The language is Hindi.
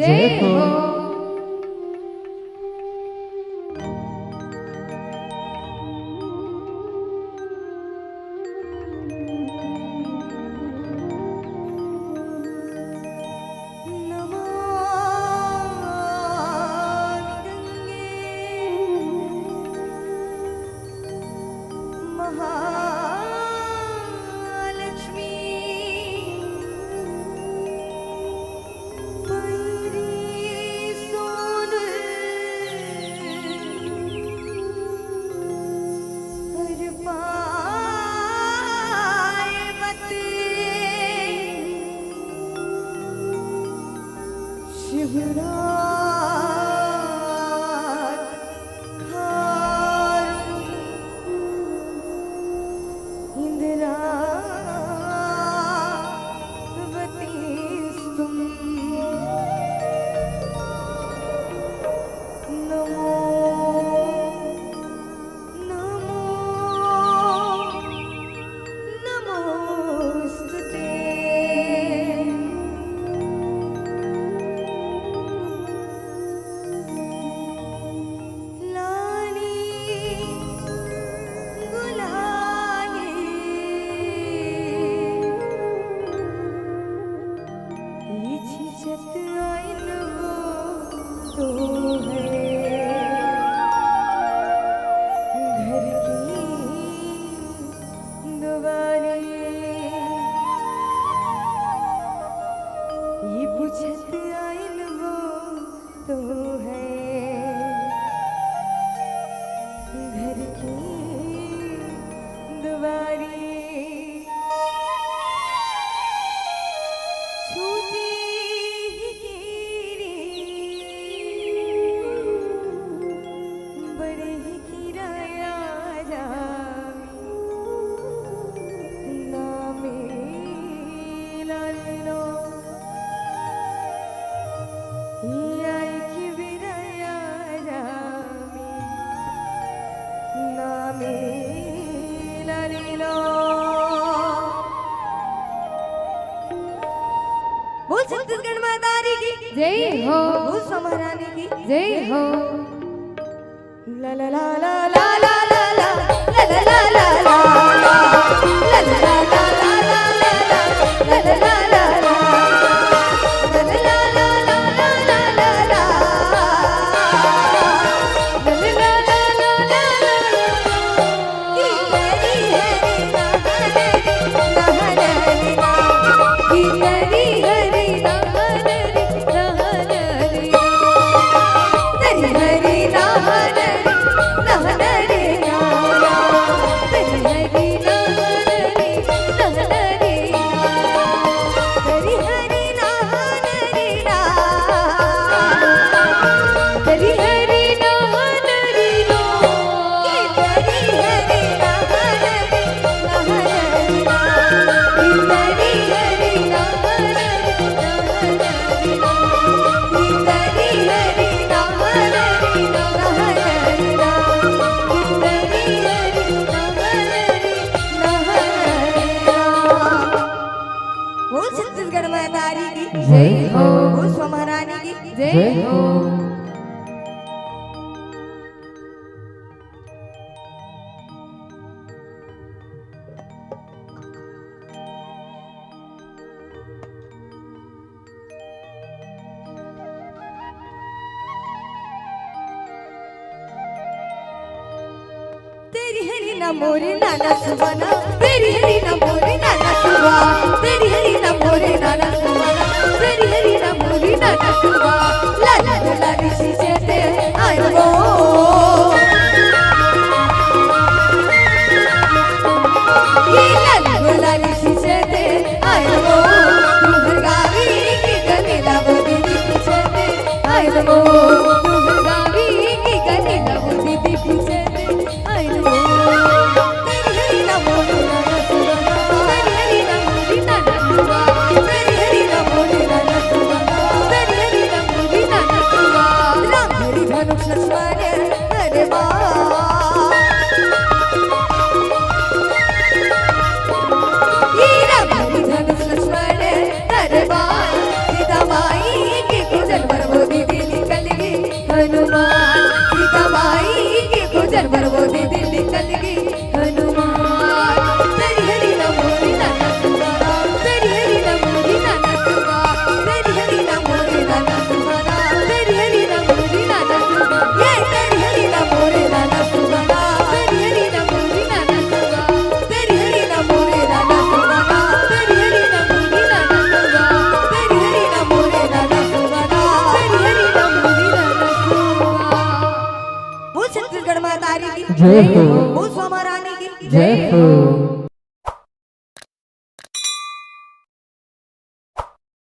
जय हो। बोल छत्तीसगढ़ मातारी की जय हो। बोल समारानी की जय हो। ला ला ला ला ला ला ला ला ला ला ला ला ला ला ला ला ला छत्तीसगढ़ मातारी की जय हो। बोल समारानी की जय हो। तेरी हरी ना मोरे नाना सुबाना तेरी हरी ना मोरे नाना सुबा तेरी हरी ना मोरे नाना सुबाना तेरी हरी ना मोरे नाना सुबा ला ला ला ऋषि चेते आयो गो ये ला ला ऋषि चेते आयो गो तू घर गावी की गनेला वो दीदी पूछते आयो गो तू घर गावी की गनेला वो दीदी पूछते आयो गो तेरी हरी ना मोरे नाना सुबा तेरी हरी ना मोरे नाना सुबा तेरी हरी हनुमान सीता माई के गुजर पर वो दीदी निकल गई हनुमान तेरी हरी नमोरी नाना तुम्हारा तेरी हरी नमोरी नाना तुम्हारा तेरी हरी नमोरी नाना तुम्हारा तेरी हरी नमोरी नाना तुम्हारा ये तेरी हरी नमोरी नाना तुम्हारा तेरी हरी नमोरी नाना तुम्हारा तेरी हरी नमोरी नाना तुम्हारा तेरी हरी नमोरी नाना तुम्हारा तेरी हरी नमोरी नाना तुम्हारा तेरी हरी नमोरी नाना तुम्हारा। वो छत्तीसगढ़ माता की जय हो। वो सोमा रानी की जय हो।